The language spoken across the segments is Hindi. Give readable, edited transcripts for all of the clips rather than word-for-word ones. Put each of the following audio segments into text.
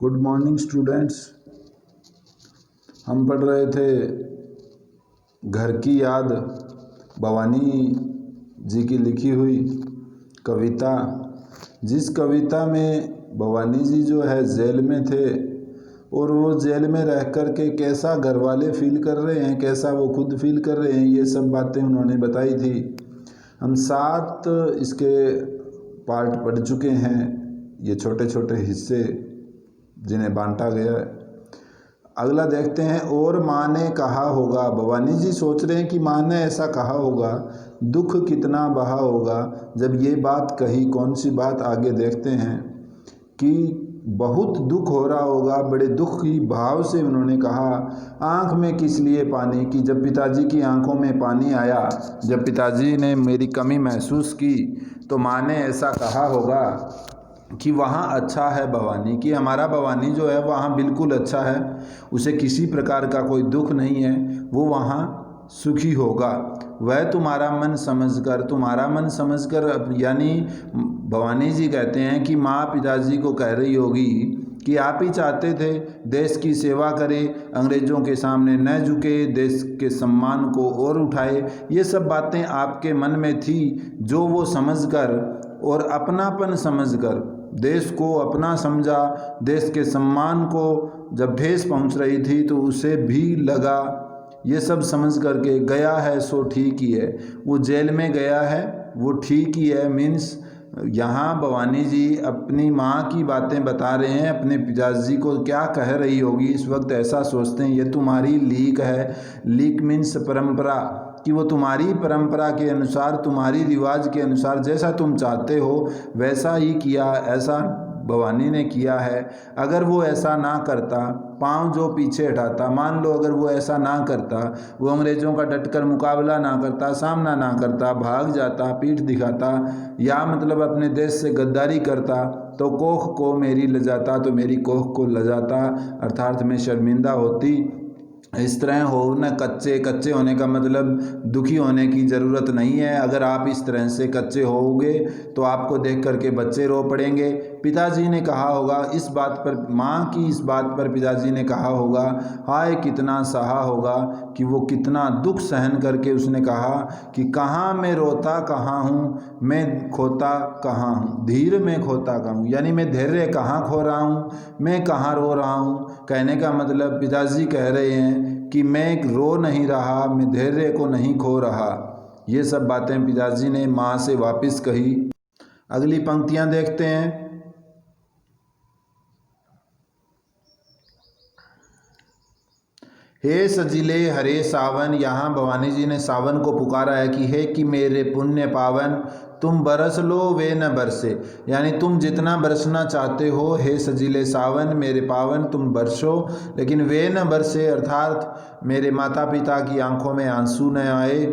Good morning students. हम पढ़ रहे थे घर की याद, भवानी जी की लिखी हुई कविता। जिस कविता में भवानी जी जो है जेल में थे और वो जेल में रह कर के कैसा घर वाले फील कर रहे हैं, कैसा वो खुद फील कर रहे हैं, ये सब बातें उन्होंने बताई थी। हम 7 इसके पार्ट पढ़ चुके हैं, ये छोटे छोटे हिस्से जिन्हें बांटा गया है। अगला देखते हैं। और माँ ने कहा होगा, भवानी जी सोच रहे हैं कि माँ ने ऐसा कहा होगा, दुख कितना बहा होगा जब ये बात कही। कौन सी बात, आगे देखते हैं कि बहुत दुख हो रहा होगा, बड़े दुख की भाव से उन्होंने कहा। आँख में किस लिए पानी, कि जब पिताजी की आंखों में पानी आया, जब पिताजी ने मेरी कमी महसूस की तो माँ ने ऐसा कहा होगा कि वहाँ अच्छा है भवानी, कि हमारा भवानी जो है वहाँ बिल्कुल अच्छा है, उसे किसी प्रकार का कोई दुख नहीं है, वो वहाँ सुखी होगा। वह तुम्हारा मन समझकर, तुम्हारा मन समझकर, यानी भवानी जी कहते हैं कि माँ पिताजी को कह रही होगी कि आप ही चाहते थे देश की सेवा करे, अंग्रेज़ों के सामने न झुके, देश के सम्मान को और उठाए। ये सब बातें आपके मन में थी, जो वो समझकर और अपनापन समझकर देश को अपना समझा। देश के सम्मान को जब ठेस पहुंच रही थी तो उसे भी लगा, ये सब समझ करके गया है सो ठीक ही है। वो जेल में गया है वो ठीक ही है। मीन्स यहाँ भवानी जी अपनी माँ की बातें बता रहे हैं, अपने पिताजी को क्या कह रही होगी इस वक्त। ऐसा सोचते हैं ये तुम्हारी लीक है। लीक मीन्स परंपरा, कि वो तुम्हारी परंपरा के अनुसार, तुम्हारी रिवाज के अनुसार जैसा तुम चाहते हो वैसा ही किया, ऐसा भवानी ने किया है। अगर वो ऐसा ना करता, पाँव जो पीछे हटाता, मान लो अगर वो ऐसा ना करता, वो अंग्रेज़ों का डटकर मुकाबला ना करता, सामना ना करता, भाग जाता, पीठ दिखाता, या मतलब अपने देश से गद्दारी करता, तो कोख को मेरी लजाता, तो मेरी कोख को लजाता, अर्थात मैं शर्मिंदा होती। इस तरह हो न कच्चे। कच्चे होने का मतलब दुखी होने की ज़रूरत नहीं है। अगर आप इस तरह से कच्चे होगे तो आपको देख करके बच्चे रो पड़ेंगे। पिताजी ने कहा होगा इस बात पर, माँ की इस बात पर पिताजी ने कहा होगा, हाय कितना सहा होगा, कि वो कितना दुख सहन करके उसने कहा कि कहाँ मैं रोता कहाँ हूँ, मैं खोता कहाँ हूँ, धीर में खोता कहाँ हूँ, यानी मैं धैर्य कहाँ खो रहा हूँ, मैं कहाँ रो रहा हूँ। कहने का मतलब पिताजी कह रहे हैं कि मैं रो नहीं रहा, मैं धैर्य को नहीं खो रहा। ये सब बातें पिताजी ने माँ से वापस कही। अगली पंक्तियाँ देखते हैं। हे सजिले हरे सावन, यहाँ भवानी जी ने सावन को पुकारा है कि हे कि मेरे पुण्य पावन, तुम बरस लो वे न बरसे, यानी तुम जितना बरसना चाहते हो हे सजिले सावन मेरे पावन, तुम बरसो लेकिन वे न बरसे, अर्थात मेरे माता पिता की आंखों में आंसू न आए।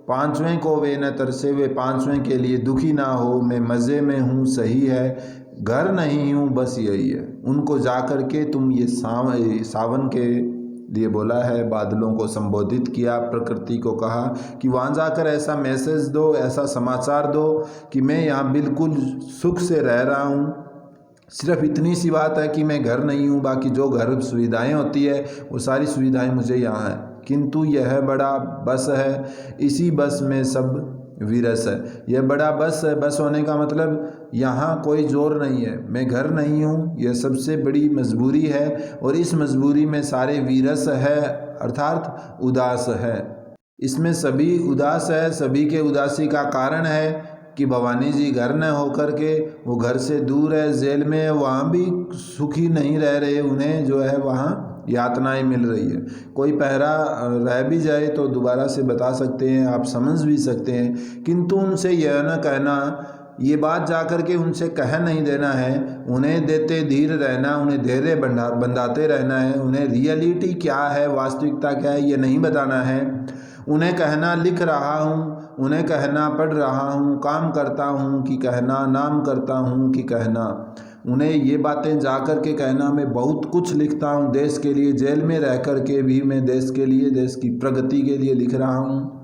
पांचवें को वे न तरसे, वे पांचवें के लिए दुखी ना हो। मैं मज़े में हूँ सही है, घर नहीं हूँ बस यही है। उनको जा कर के तुम ये सावन के लिए बोला है, बादलों को संबोधित किया, प्रकृति को कहा कि वहाँ जाकर ऐसा मैसेज दो, ऐसा समाचार दो कि मैं यहाँ बिल्कुल सुख से रह रहा हूँ। सिर्फ इतनी सी बात है कि मैं घर नहीं हूँ, बाकी जो घर सुविधाएं होती है वो सारी सुविधाएं मुझे यहाँ हैं, किंतु यह बड़ा बस है, इसी बस में सब विरस है। यह बड़ा बस है। बस होने का मतलब यहाँ कोई जोर नहीं है, मैं घर नहीं हूँ, यह सबसे बड़ी मजबूरी है, और इस मजबूरी में सारे विरस है, अर्थात उदास है। इसमें सभी उदास है। सभी के उदासी का कारण है कि भवानी जी घर न होकर के वो घर से दूर है, जेल में है, वहाँ भी सुखी नहीं रह रहे, उन्हें जो है वहाँ यातनाएं मिल रही है। कोई पहरा रह भी जाए तो दोबारा से बता सकते हैं, आप समझ भी सकते हैं, किंतु उनसे यह न कहना, ये बात जा कर के उनसे कह नहीं देना है, उन्हें देते धीर रहना, उन्हें धैर्य बंधाते रहना है, उन्हें रियलिटी क्या है, वास्तविकता क्या है ये नहीं बताना है। उन्हें कहना लिख रहा हूँ, उन्हें कहना पढ़ रहा हूँ, काम करता हूँ कि कहना, नाम करता हूँ कि कहना, उन्हें ये बातें जा कर के कहना, मैं बहुत कुछ लिखता हूँ देश के लिए, जेल में रह कर के भी मैं देश के लिए, देश की प्रगति के लिए लिख रहा हूँ।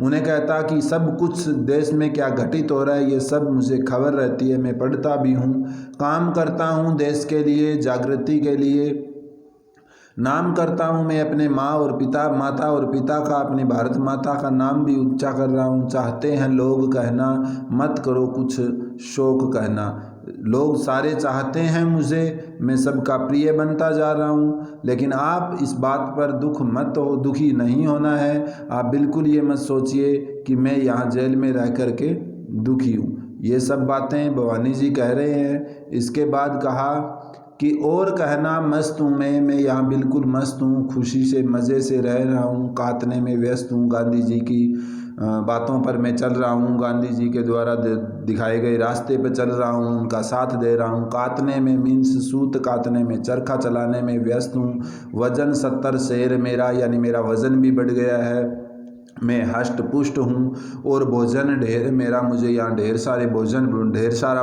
उन्हें कहता कि सब कुछ देश में क्या घटित हो रहा है ये सब मुझे खबर रहती है, मैं पढ़ता भी हूँ, काम करता हूँ देश के लिए, जागृति के लिए, नाम करता हूँ मैं अपने माता और पिता का, अपनी भारत माता का नाम भी ऊंचा कर रहा हूँ। चाहते हैं लोग कहना मत करो कुछ शोक कहना, लोग सारे चाहते हैं मुझे, मैं सबका प्रिय बनता जा रहा हूँ, लेकिन आप इस बात पर दुखी नहीं होना है। आप बिल्कुल ये मत सोचिए कि मैं यहाँ जेल में रह कर के दुखी हूँ। ये सब बातें भवानी जी कह रहे हैं। इसके बाद कहा कि और कहना मस्त हूँ मैं यहाँ बिल्कुल मस्त हूँ, खुशी से मज़े से रह रहा हूँ, काटने में व्यस्त हूँ, गांधी जी की बातों पर मैं चल रहा हूँ, गांधी जी के द्वारा दिखाए गए रास्ते पर चल रहा हूँ, उनका साथ दे रहा हूँ, काटने में मीन्स सूत काटने में, चरखा चलाने में व्यस्त हूँ। वज़न 70 शेर मेरा, यानी मेरा वज़न भी बढ़ गया है, मैं हष्ट पुष्ट हूँ, और भोजन ढेर मेरा, मुझे यहाँ ढेर सारा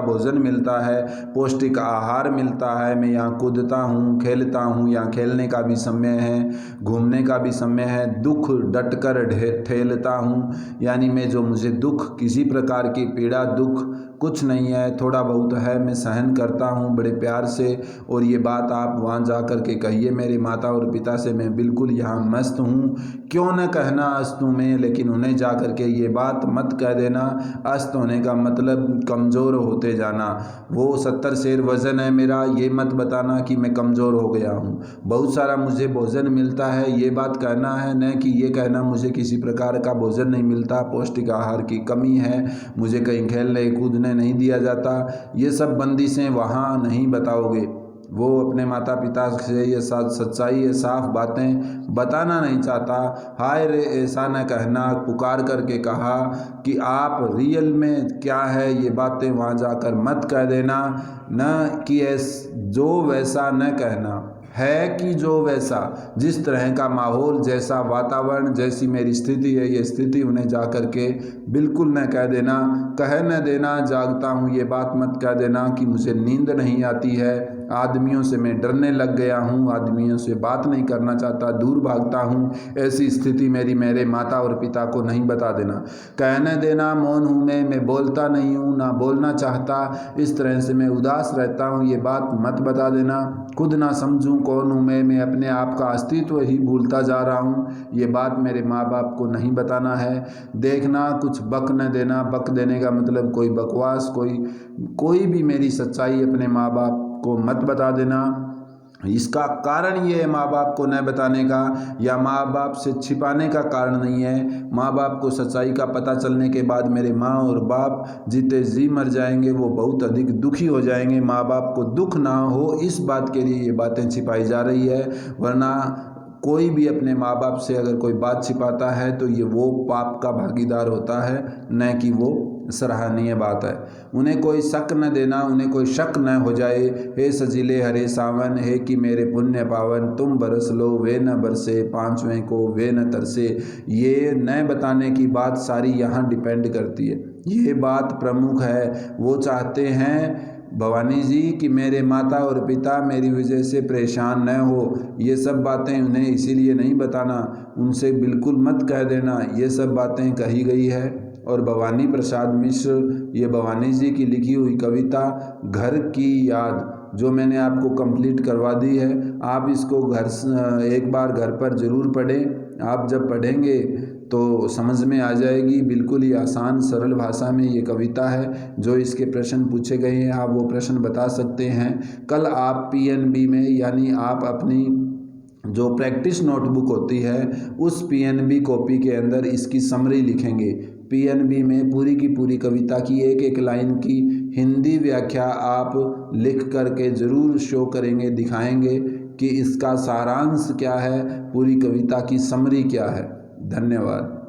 भोजन मिलता है, पौष्टिक आहार मिलता है, मैं यहाँ कूदता हूँ, खेलता हूँ, यहाँ खेलने का भी समय है, घूमने का भी समय है, दुख डट कर ठेलता हूँ, यानी मैं जो मुझे दुख, किसी प्रकार की पीड़ा दुख कुछ नहीं है, थोड़ा बहुत है मैं सहन करता हूँ बड़े प्यार से। और ये बात आप वहाँ जा कर के कहिए मेरे माता और पिता से, मैं बिल्कुल यहाँ मस्त हूँ, क्यों न कहना अस्तु में, लेकिन उन्हें जा कर के ये बात मत कह देना। अस्त होने का मतलब कमज़ोर होते जाना, वो 70 शेर वज़न है मेरा, ये मत बताना कि मैं कमज़ोर हो गया हूँ, बहुत सारा मुझे भोजन मिलता है, ये बात कहना है, न कि ये कहना मुझे किसी प्रकार का भोजन नहीं मिलता, पौष्टिक आहार की कमी है, मुझे कहीं खेलने कूदने नहीं दिया जाता। ये सब बंदिशें वहाँ नहीं बताओगे। वो अपने माता पिता से ये सच्चाई, ये साफ बातें बताना नहीं चाहता। हाय रे ऐसा न कहना, पुकार करके कहा कि आप रियल में क्या है ये बातें वहाँ जाकर मत कह देना, न कि जो वैसा न कहना है कि जो वैसा, जिस तरह का माहौल, जैसा वातावरण, जैसी मेरी स्थिति है, ये स्थिति उन्हें जा कर के बिल्कुल न कह देना, कह न देना जागता हूँ, ये बात मत कह देना कि मुझे नींद नहीं आती है, आदमियों से मैं डरने लग गया हूँ, आदमियों से बात नहीं करना चाहता, दूर भागता हूँ, ऐसी स्थिति मेरे माता और पिता को नहीं बता देना। कहने देना मौन हूँ मैं बोलता नहीं हूँ, ना बोलना चाहता, इस तरह से मैं उदास रहता हूँ, ये बात मत बता देना। खुद ना समझूं कौन हूँ मैं अपने आप का अस्तित्व ही भूलता जा रहा हूँ, ये बात मेरे माँ बाप को नहीं बताना है। देखना कुछ बक न देना, बक देने का मतलब कोई बकवास, कोई भी मेरी सच्चाई अपने माँ बाप को मत बता देना। इसका कारण ये है माँ बाप को न बताने का, या माँ बाप से छिपाने का कारण नहीं है। माँ बाप को सच्चाई का पता चलने के बाद मेरे माँ और बाप जीते जी मर जाएंगे, वो बहुत अधिक दुखी हो जाएंगे। माँ बाप को दुख ना हो इस बात के लिए ये बातें छिपाई जा रही है, वरना कोई भी अपने माँ बाप से अगर कोई बात छिपाता है तो ये वो पाप का भागीदार होता है, न कि वो सराहनीय बात है। उन्हें कोई शक न देना, उन्हें कोई शक न हो जाए। हे सजीले हरे सावन, हे कि मेरे पुण्य पावन, तुम बरस लो वे न बरसे, पांचवें को वे न तरसे। ये न बताने की बात सारी यहाँ डिपेंड करती है, ये बात प्रमुख है। वो चाहते हैं भवानी जी कि मेरे माता और पिता मेरी वजह से परेशान न हो, ये सब बातें उन्हें इसीलिए नहीं बताना, उनसे बिल्कुल मत कह देना, ये सब बातें कही गई है। और भवानी प्रसाद मिश्र, ये भवानी जी की लिखी हुई कविता घर की याद, जो मैंने आपको कंप्लीट करवा दी है, आप इसको एक बार घर पर ज़रूर पढ़ें। आप जब पढ़ेंगे तो समझ में आ जाएगी, बिल्कुल ही आसान सरल भाषा में ये कविता है। जो इसके प्रश्न पूछे गए हैं आप वो प्रश्न बता सकते हैं। कल आप PNB में, यानी आप अपनी जो प्रैक्टिस नोटबुक होती है उस PNB कॉपी के अंदर इसकी समरी लिखेंगे। PNB में पूरी की पूरी कविता की एक एक लाइन की हिंदी व्याख्या आप लिख करके ज़रूर शो करेंगे, दिखाएंगे कि इसका सारांश क्या है, पूरी कविता की समरी क्या है। धन्यवाद।